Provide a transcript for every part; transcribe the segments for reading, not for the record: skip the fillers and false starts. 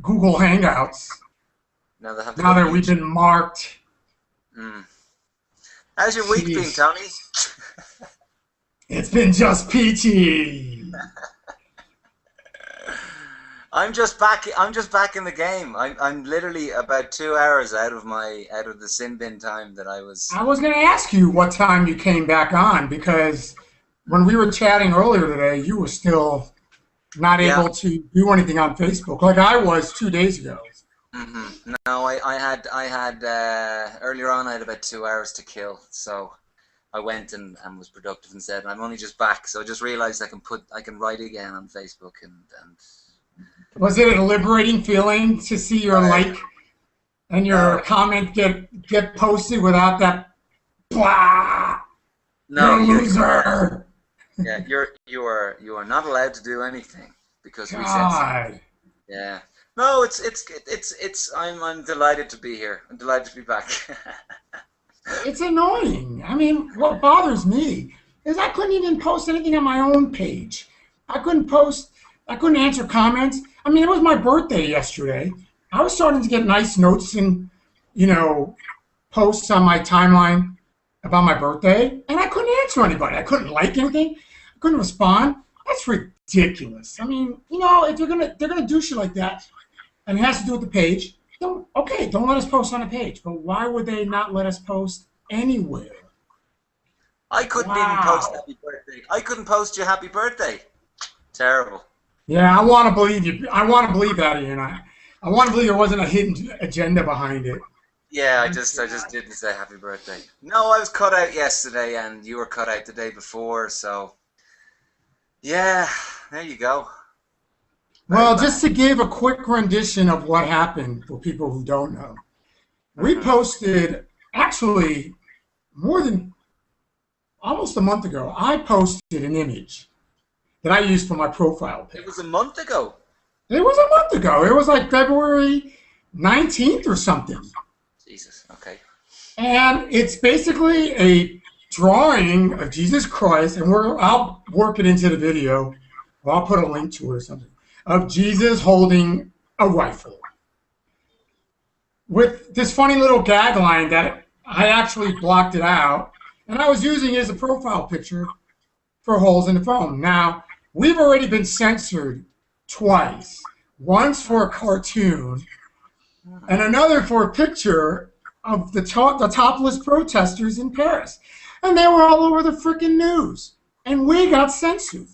Google Hangouts. Now they have to Now go to that we've YouTube. been marked. Mm. How's your week been, Jeez. Tony? It's been just peachy. I'm just back. I'm just back in the game. I'm literally about 2 hours out of the sin bin time that I was. I was going to ask you what time you came back on because when we were chatting earlier today, you were still not Yeah. able to do anything on Facebook like I was 2 days ago. No, I had earlier on. I had about 2 hours to kill, so I went and was productive instead. And I'm only just back, so I just realized I can write again on Facebook and Was it a liberating feeling to see your uh, like and your no, comment get posted without that blah? You're no, a loser. you are not allowed to do anything because we said so. God, Yeah. No, it's I'm delighted to be here. I'm delighted to be back. it's annoying. I mean, what bothers me is I couldn't even post anything on my own page. I couldn't post. I couldn't answer comments. I mean, it was my birthday yesterday. I was starting to get nice notes and you know posts on my timeline about my birthday, and I couldn't answer anybody. I couldn't like anything. I couldn't respond. That's ridiculous. I mean, if they're gonna do shit like that, and it has to do with the page, don't let us post on the page. But why would they not let us post anywhere? I couldn't even post Wow. happy birthday. I couldn't post you happy birthday. Terrible. Yeah, I want to believe you. I want to believe that, Ian. I want to believe there wasn't a hidden agenda behind it. Yeah, I just didn't say happy birthday. No, I was cut out yesterday, and you were cut out the day before. So yeah, there you go. Very Well, bad. just to give a quick rendition of what happened for people who don't know, we Hmm. posted actually more than almost a month ago. I posted an image that I used for my profile It was pic. a month ago. It was a month ago. It was like February 19th or something. Jesus. Okay. And it's basically a drawing of Jesus Christ, and I'll work it into the video, or I'll put a link to it or something, of Jesus holding a rifle with this funny little gag line that I actually blocked it out, and I was using it as a profile picture for holes in the phone. Now, we've already been censored twice. Once for a cartoon, and another for a picture of the topless protesters in Paris. And they were all over the freaking news. And we got censored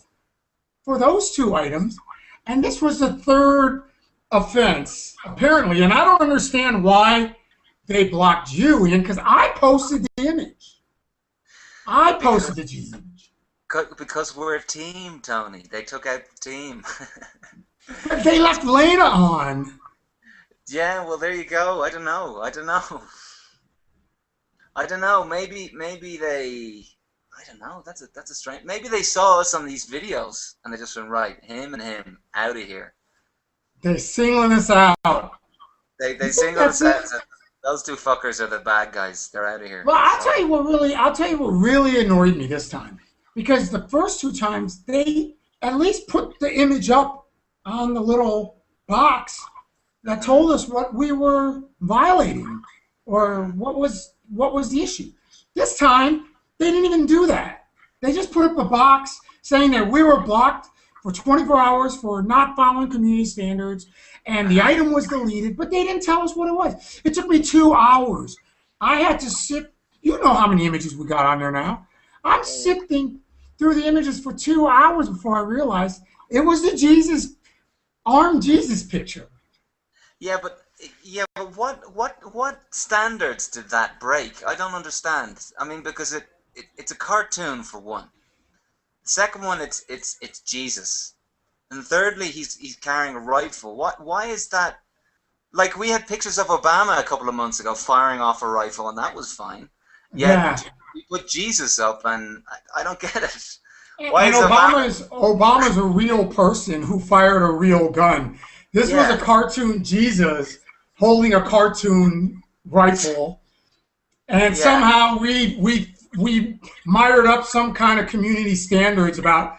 for those two items. And this was the third offense, apparently. And I don't understand why they blocked you, Ian, because I posted the image. I posted Because the Jesus image. because we're a team, Tony. They took out the team. But they left Lena on. Yeah, well, there you go. I don't know. I don't know. I don't know. Maybe they. I don't know. That's a strange. Maybe they saw us on these videos and they just went right, him and him out of here. They're singling us out. They You think singled that's us out it? and said those two fuckers are the bad guys. They're out of here. Well, So I'll tell you what really annoyed me this time, because the first two times they at least put the image up on the little box that mhm, told us what we were violating or what was the issue. This time they didn't even do that. They just put up a box saying that we were blocked for 24 hours for not following community standards, and the mhm. item was deleted, but they didn't tell us what it was. It took me 2 hours. I had to sit. You know how many images we got on there now. I'm Yeah, sifting through the images for 2 hours before I realized it was the armed Jesus picture. yeah, but what standards did that break? I don't understand. I mean, because it's a cartoon for one. The second one, it's Jesus. And thirdly, he's carrying a rifle. Why is that? Like we had pictures of Obama a couple of months ago firing off a rifle, and that was fine. Yet Yeah, we put Jesus up, and I don't get it. Why and is Obama? Obama's a real person who fired a real gun. This was a Yeah, cartoon Jesus holding a cartoon rifle, and yeah, somehow we mired up some kind of community standards about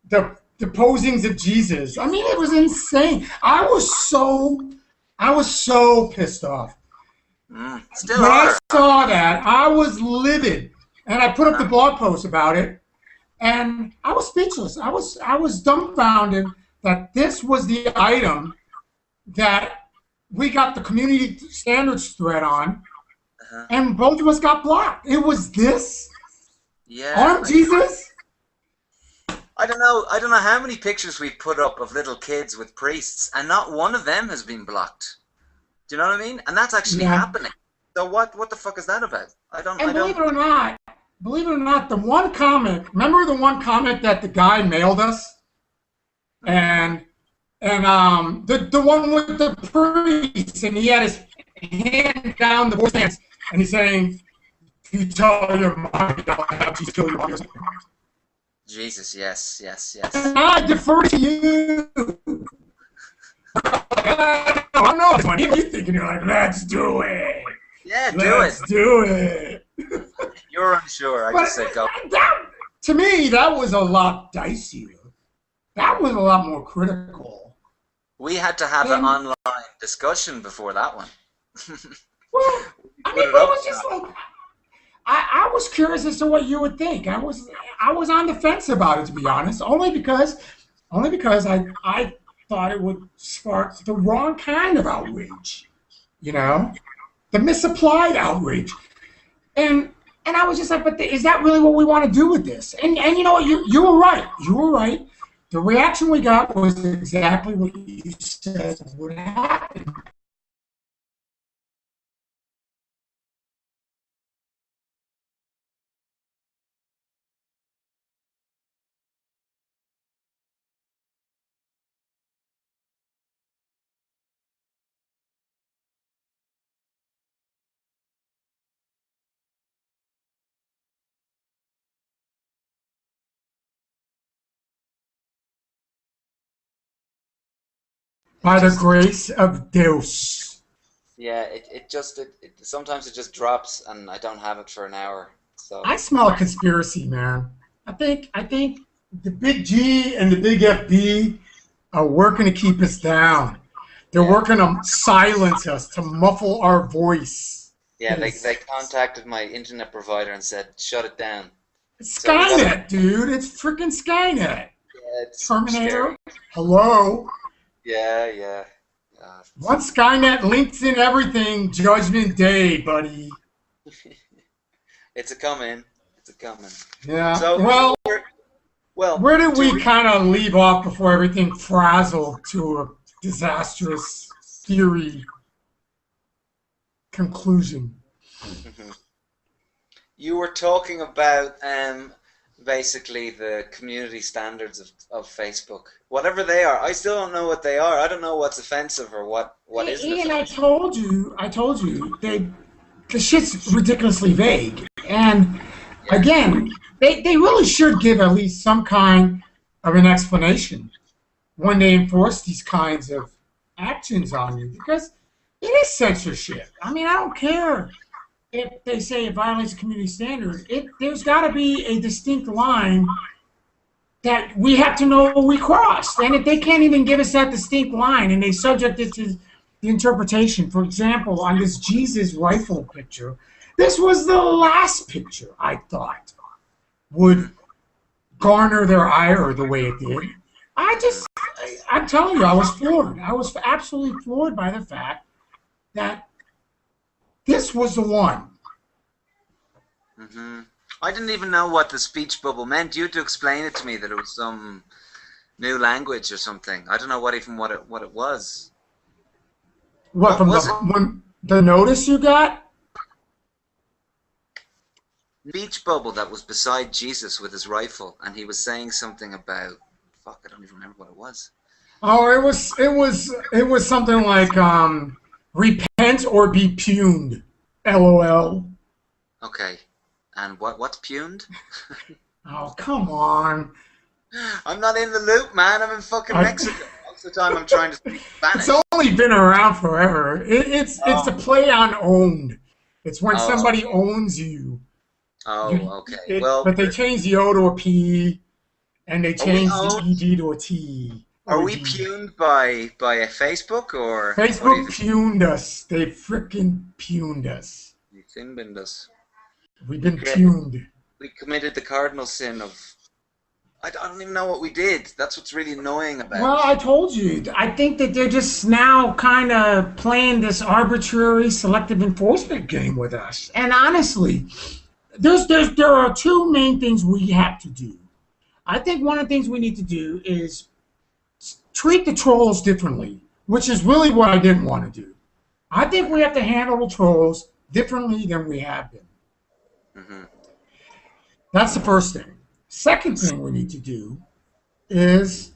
the the posings of Jesus. I mean, it was insane. I was so pissed off. Still When I are. saw that, I was livid, and I put up the Uh-huh. blog post about it, and I was speechless. I was dumbfounded that this was the item that we got the community standards thread on, Uh-huh. and both of us got blocked. It was this Yeah, on Jesus. I don't know. I don't know how many pictures we've put up of little kids with priests, and not one of them has been blocked. Do you know what I mean? And that's actually Yeah, happening. So what the fuck is that about? I and don't. believe it or not, the one comment. Remember the one comment that the guy mailed us, Mm, and the one with the priest, and he had his hand down the boy's pants, and he's saying, "If you tell your mom, I'll have Jesus kill your mom." Jesus, yes, yes, yes. And I defer to you. I don't know. What are you thinking? You're like, let's do it. Yeah, do it. Let's do it. You're unsure. I But just said go. that, to me, that was a lot dicier. That was a lot more critical. We had to have an And, online discussion before that one. well, I Put mean, it it up. was just like, I was curious as to what you would think. I was on the fence about it, to be honest, only because I thought it would spark the wrong kind of outrage, you know, the misapplied outrage, and and I was just like, but is that really what we want to do with this? And you know what, you were right, you were right. The reaction we got was exactly what you said would happen. It By the just, grace of Deus. yeah, sometimes it just drops, and I don't have it for an hour. So, I smell a conspiracy, man. I think the big G and the big FB are working to keep us down. They're yeah, working to silence us, to muffle our voice. yeah. It They is contacted my internet provider and said shut it down. it's So we gotta. Skynet, dude. It's freaking Skynet. Yeah, it's super scary. Terminator. Hello. Yeah, yeah. Once Skynet links in everything, Judgment Day, buddy. It's a coming. It's a coming. Yeah. So you Well, were well where did to we re- kind of leave off before everything frazzled to a disastrous theory conclusion? Mhm. You were talking about basically the community standards of Facebook, whatever they are. I still don't know what they are. I don't know what's offensive or what isn't Ian, offensive. I told you, the shit's ridiculously vague. And Yeah. again, they really should give at least some kind of an explanation when they enforce these kinds of actions on you, because it is censorship. I mean, I don't care if they say it violates the community standards. There's got to be a distinct line that we have to know we crossed. And if they can't even give us that distinct line and they subject it to the interpretation, for example, on this Jesus rifle picture, this was the last picture I thought would garner their ire the way it did. I'm telling you, I was floored. I was absolutely floored by the fact that this was the one. Hmm. I didn't even know what the speech bubble meant. You had to explain it to me that it was some new language or something. I don't know what it was. What, What from was it? the notice you got? Speech bubble that was beside Jesus with his rifle, and he was saying something about fuck. I don't even remember what it was. Oh, it was something like repent or be puned. LOL. Okay, and what's puned? Oh, come on. I'm not in the loop, man. I'm in fucking I, Mexico. Most of the time, I'm trying to speak it's Spanish. only been around forever. It's a Oh, play on owned. It's when oh, somebody owns you. oh. Okay. But they changed the O to a P. and they Are we changed the owned? ED to a T Are or a we D. puned by a Facebook, or what do you Facebook think? puned us. They freaking puned us. You think us? We've We been created, puned. we committed the cardinal sin of. I don't even know what we did. That's what's really annoying about Well, it. I told you. I think that they're just now kind of playing this arbitrary selective enforcement game with us. And honestly, there are two main things we have to do. I think one of the things we need to do is treat the trolls differently, which is really what I didn't want to do. I think we have to handle the trolls differently than we have been. Hmm. That's the first thing. Second thing we need to do is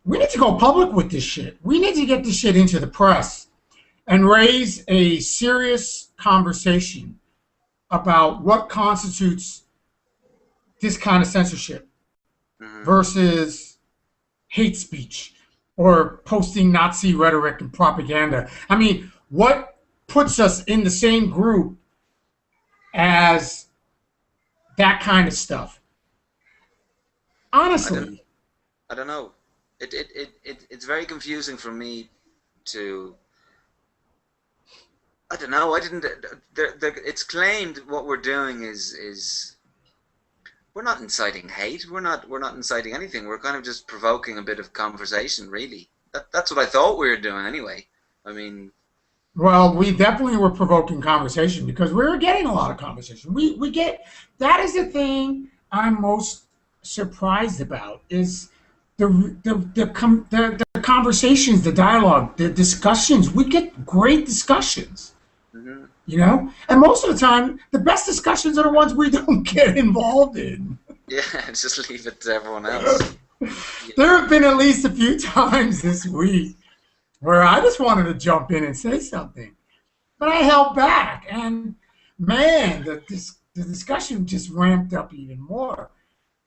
we need to go public with this shit. We need to get this shit into the press and raise a serious conversation about what constitutes this kind of censorship Hmm. versus hate speech or posting Nazi rhetoric and propaganda. I mean, what puts us in the same group as that kind of stuff? I don't. Honestly, I don't know. It's very confusing for me to. I don't know. I didn't. It's claimed what we're doing is we're not inciting hate. We're not inciting anything. We're kind of just provoking a bit of conversation. Really, that's what I thought we were doing anyway. I mean, well, we definitely were provoking conversation because we were getting a lot of conversation. We get that is the thing I'm most surprised about is the conversations, the dialogue, the discussions. We get great discussions, mhm. you know, and most of the time, the best discussions are the ones we don't get involved in. Yeah, just leave it to everyone else. Yeah. There have been at least a few times this week where I just wanted to jump in and say something, but I held back, and man, the discussion just ramped up even more.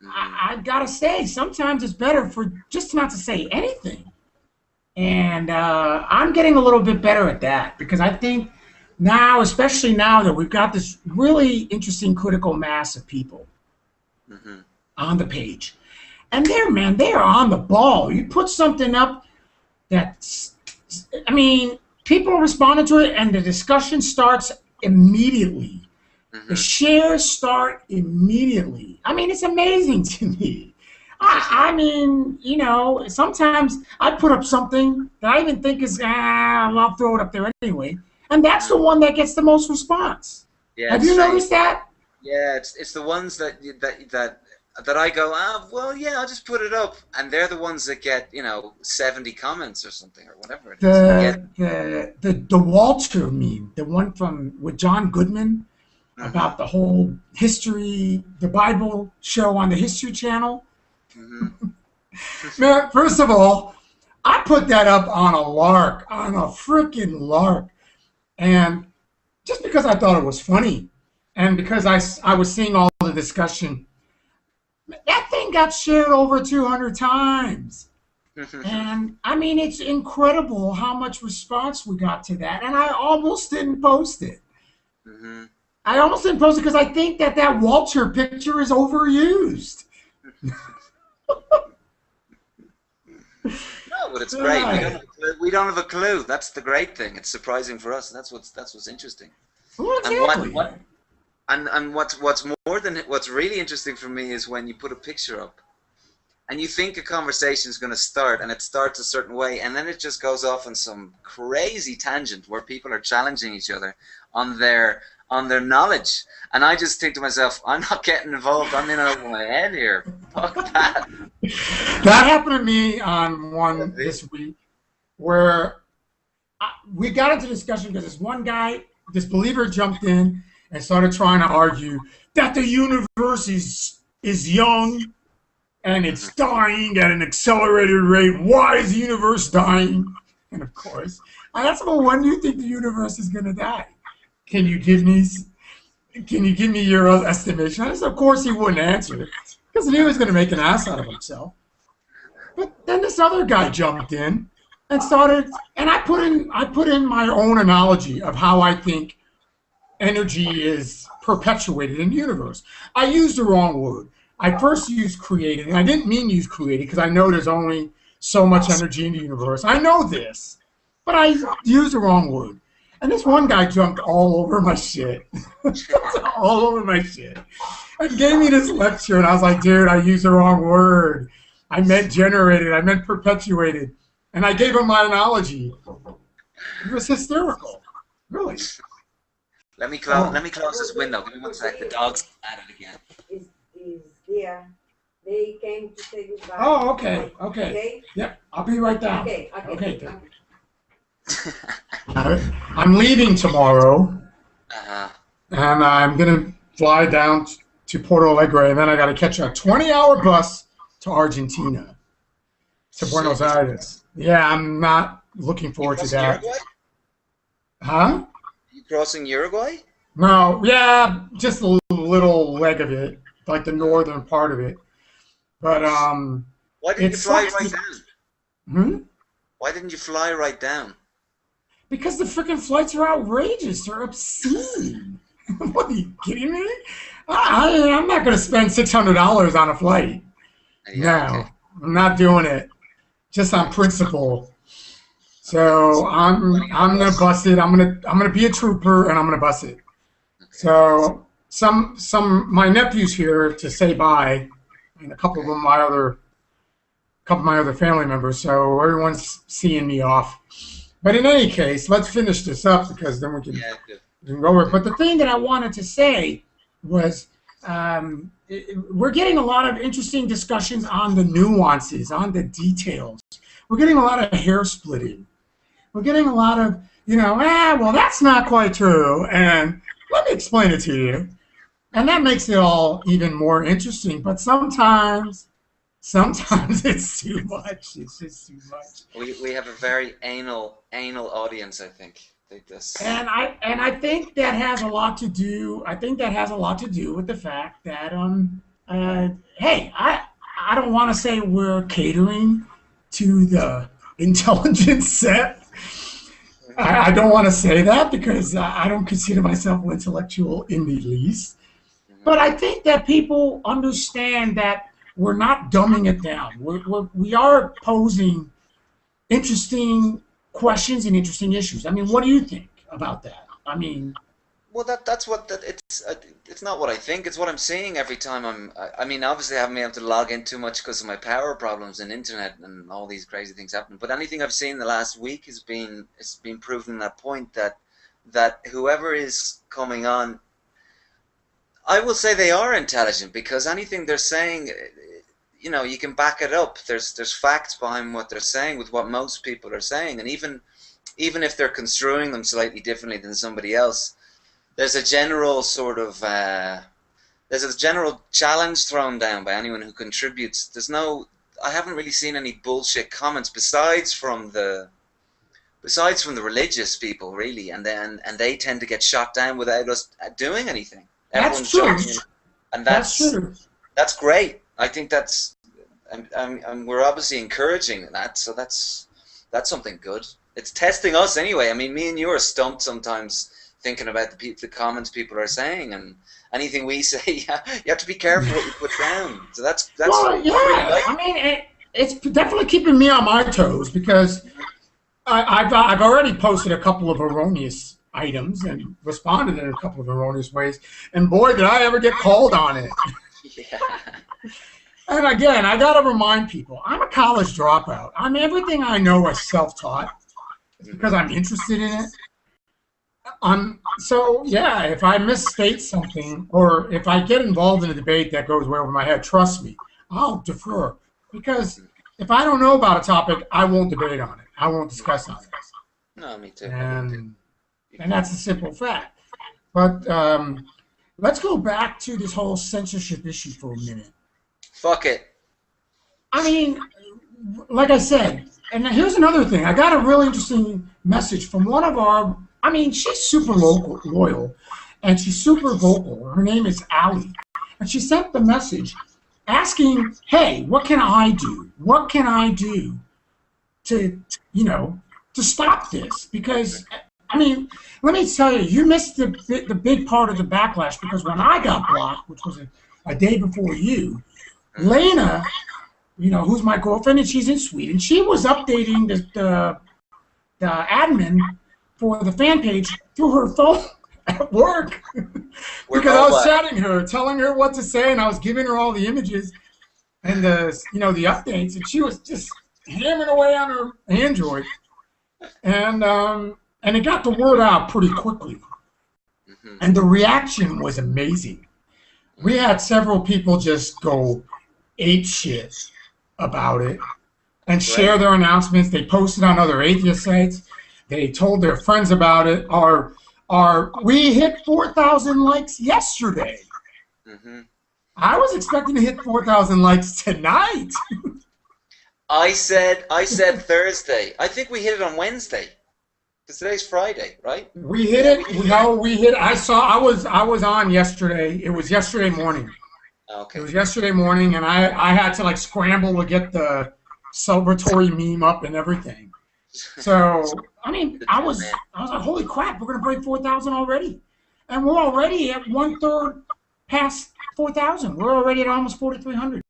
Hmm. I gotta say, sometimes it's better for just not to say anything, and I'm getting a little bit better at that because I think now, especially now that we've got this really interesting critical mass of people Hmm. on the page, and man, they are on the ball. You put something up that's, I mean, people responded to it, and the discussion starts immediately. The Hmm. shares start immediately. I mean, it's amazing to me. I mean, you know, sometimes I put up something that I even think is, I'll throw it up there anyway. And that's the one that gets the most response. Yeah, Have it's you strange. noticed that? Yeah, it's the ones that I go, well, yeah, I'll just put it up, and they're the ones that get 70 comments or something or whatever it is. Yeah. The Walter meme, the one from with John Goodman Hmm. about the whole history, the Bible show on the History Channel. Hmm. Man, first of all, I put that up on a lark, on a freaking lark. And just because I thought it was funny and because I was seeing all the discussion, that thing got shared over 200 times. And I mean, it's incredible how much response we got to that. And I almost didn't post it. Hmm. I almost didn't post it because I think that Walter picture is overused. No, but it's great. We don't Right. have a clue. We don't have a clue. That's the great thing. It's surprising for us. That's what's interesting. Well, And what exactly. what and what's really interesting for me is when you put a picture up and you think a conversation is going to start and it starts a certain way and then it just goes off on some crazy tangent where people are challenging each other on their knowledge, and I just think to myself, I'm not getting involved. I'm in over my head here. Fuck that. That happened to me on one this week where we got into discussion because this one guy, this believer, jumped in and started trying to argue that the universe is young and Mhm. it's dying at an accelerated rate. Why is the universe dying? And of course, I asked him, well, when do you think the universe is going to die? Can you give me can you give me your estimation? I said, of course he wouldn't answer it because he was going to make an ass out of himself. But then this other guy jumped in and started, and I put in my own analogy of how I think energy is perpetuated in the universe. I used the wrong word. I first used created, and I didn't mean use created because I know there's only so much energy in the universe. I know this, but I used the wrong word. And this one guy jumped all over my shit. All over my shit. And gave me this lecture, and I was like, dude, I used the wrong word. I meant generated. I meant perpetuated. And I gave him my analogy. It was hysterical. Really. Let me close this window. Give me 1 sec. The dog's at it again. Is there? They came to say goodbye. Oh, okay. Okay. Yep. I'll be right down. Okay. I'm leaving tomorrow. And I'm going to fly down to Porto Alegre, and then I got to catch a 20-hour bus to Argentina, to Buenos Aires. Yeah, I'm not looking forward to that. Uruguay? Huh? You crossing Uruguay? No, yeah, just a little leg of it, like the northern part of it. But why didn't you fly right down? Why didn't you fly right down? Because the freaking flights are outrageous. They're obscene. What, are you kidding me? I'm not going to spend $600 on a flight. Yeah, No, okay. I'm not doing it. Just on principle. So I'm gonna bust it. I'm gonna be a trooper, and I'm gonna bust it. So my nephew's here to say bye, and a couple of my other family members. So everyone's seeing me off. But in any case, let's finish this up because then we can go over it. But the thing that I wanted to say was we're getting a lot of interesting discussions on the nuances, on the details. We're getting a lot of hair splitting. We're getting a lot of, well, that's not quite true, and let me explain it to you. And that makes it all even more interesting. But sometimes it's too much. It's just too much. We have a very anal audience, I think. And I think that has a lot to do. I think that has a lot to do with the fact that hey, I don't want to say we're catering to the intelligence set. I don't want to say that because I don't consider myself intellectual in the least. But I think that people understand that we're not dumbing it down. We are posing interesting questions and interesting issues. I mean, what do you think about that? I mean, well, it's not what I think. It's what I'm seeing every time I mean, obviously I haven't been able to log in too much because of my power problems and internet and all these crazy things happening. But anything I've seen the last week has been proving that point that whoever is coming on, I will say they are intelligent because anything they're saying, you can back it up. There's facts behind what they're saying with what most people are saying, and even if they're construing them slightly differently than somebody else, there's a general sort of there's a general challenge thrown down by anyone who contributes. I haven't really seen any bullshit comments besides from the religious people, really, and they tend to get shot down without us doing anything. That's true. And that's true. That's great. I think that's, and we're obviously encouraging that, so that's something good. It's testing us anyway. I mean, me and you are stumped sometimes thinking about the comments people are saying, and anything we say, you have to be careful what you put down. So that's well, yeah. Really like. I mean, it's definitely keeping me on my toes because I've already posted a couple of erroneous items and responded in a couple of erroneous ways, and boy, did I ever get called on it. Yeah. And again, I got to remind people, I'm a college dropout. I mean, everything I know is self-taught. It's because I'm interested in it. So, yeah, if I misstate something or if I get involved in a debate that goes way over my head, trust me, I'll defer. Because if I don't know about a topic, I won't debate on it. I won't discuss on it. No, me too. And that's a simple fact. But let's go back to this whole censorship issue for a minute. Fuck it. I mean, like I said, and here's another thing. I got a really interesting message from one of our, I mean, she's super loyal, and she's super vocal. Her name is Allie. And she sent the message asking, hey, what can I do? What can I do to stop this? Because, I mean, let me tell you, you missed the big part of the backlash because when I got blocked, which was a day before you, Lena, who's my girlfriend, and she's in Sweden. She was updating the admin for the fan page through her phone at work We're because I was mobile. chatting her, telling her what to say, and I was giving her all the images and the updates, and she was just hammering away on her Android, and it got the word out pretty quickly, and the reaction was amazing. We had several people just go ape shit about it and share their announcements. They posted on other atheist sites. They told their friends about it. We hit 4,000 likes yesterday. I was expecting to hit 4,000 likes tonight. I said Thursday. I think we hit it on Wednesday. Because today's Friday, right? We hit it. We hit. I was on yesterday. It was yesterday morning. Okay. It was yesterday morning, and I had to like scramble to get the celebratory meme up and everything. So I mean, I was like, holy crap, we're gonna break 4,000 already, and we're already at 1/3 past 4,000. We're already at almost 4,300.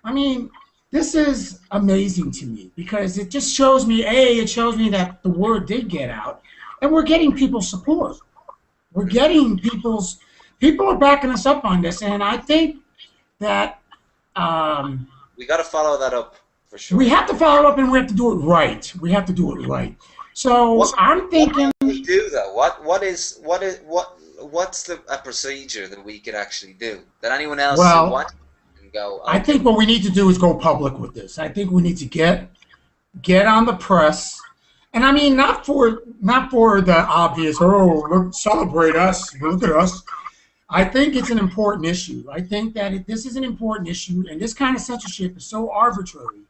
I mean, this is amazing to me because it just shows me, it shows me that the word did get out, and we're getting people's support. We're getting people are backing us up on this, and I think that we got to follow that up for sure. we have to follow up, and we have to do it right. We have to do it right. So I'm thinking. What can we do though? What's a procedure that we could actually do that anyone else can watch and go? Okay. I think what we need to do is go public with this. I think we need to get on the press, and I mean not for the obvious. Oh, look, celebrate us! Look at us. I think it's an important issue. I think that this is an important issue, and this kind of censorship is so arbitrary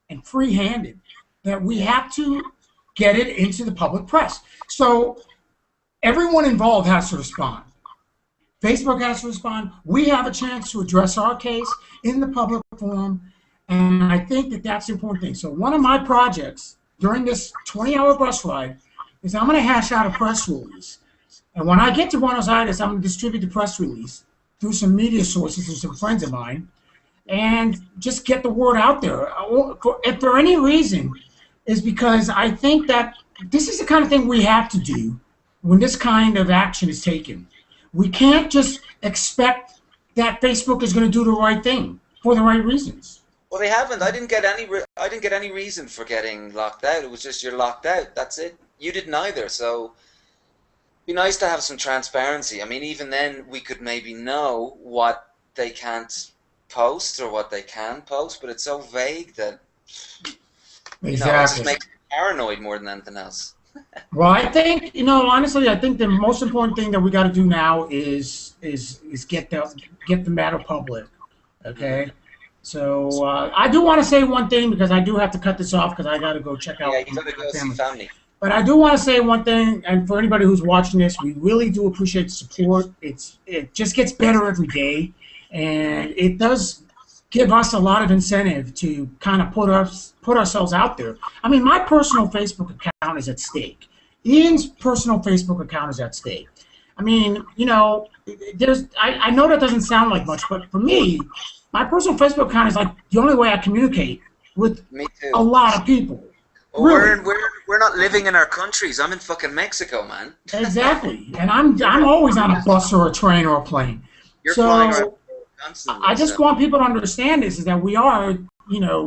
and free-handed that we have to get it into the public press. So everyone involved has to respond. Facebook has to respond. We have a chance to address our case in the public forum, and I think that that's the important thing. So one of my projects during this 20-hour bus ride is I'm going to hash out a press release. And when I get to Buenos Aires, I'm going to distribute the press release through some media sources and some friends of mine and just get the word out there. If for any reason, is because I think that this is the kind of thing we have to do when this kind of action is taken. We can't just expect that Facebook is going to do the right thing for the right reasons. Well, they haven't. I didn't get any reason for getting locked out. It was just you're locked out. That's it. You didn't either. So it'd be nice to have some transparency. I mean, even then we could maybe know what they can't post or what they can post, but it's so vague that it just makes me paranoid more than anything else. Well, I think, honestly, I think the most important thing that we got to do now is get the matter public. Okay. So I do want to say one thing because I do have to cut this off because I got to go check out. Yeah, you got to go see family. But I do want to say one thing, and for anybody who's watching this, we really do appreciate the support. It just gets better every day, and it does give us a lot of incentive to kind of put ourselves out there. I mean, my personal Facebook account is at stake. Ian's personal Facebook account is at stake. I mean, I know that doesn't sound like much, but for me, my personal Facebook account is like the only way I communicate with a lot of people. Well, really. We're not living in our countries. I'm in fucking Mexico, man. Exactly, and I'm always on a bus or a train or a plane. You're flying around constantly. I just want people to understand is that we are,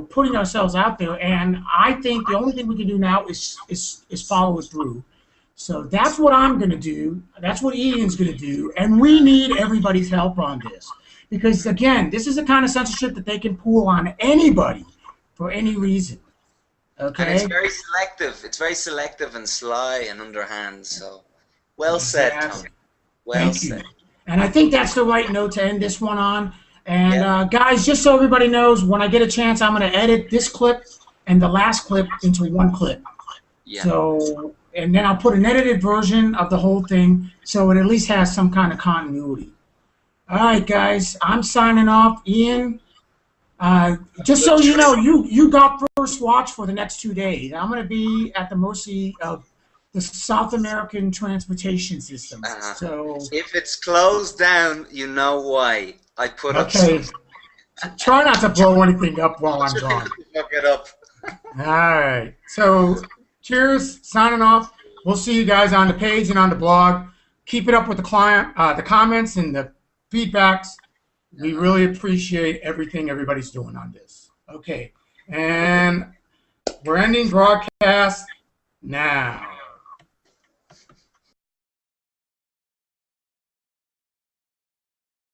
putting ourselves out there, and I think the only thing we can do now is follow it through. So that's what I'm going to do. That's what Ian's going to do, and we need everybody's help on this because again, this is the kind of censorship that they can pull on anybody for any reason. Okay. And it's very selective. It's very selective and sly and underhand. So, well said, Tony. Well said. And I think that's the right note to end this one on. And guys, just so everybody knows, when I get a chance, I'm going to edit this clip and the last clip into one clip. Yeah. So, and then I'll put an edited version of the whole thing so it at least has some kind of continuity. All right, guys, I'm signing off. Ian, just so you know, you got first watch for the next 2 days. I'm going to be at the mercy of the South American transportation system. So if it's closed down, you know why. I put up. Okay. Try not to blow anything up while I'm gone. Look it up. All right. So, cheers. Signing off. We'll see you guys on the page and on the blog. Keep it up with the the comments and the feedbacks. We really appreciate everything everybody's doing on this. Okay. And we're ending broadcast now.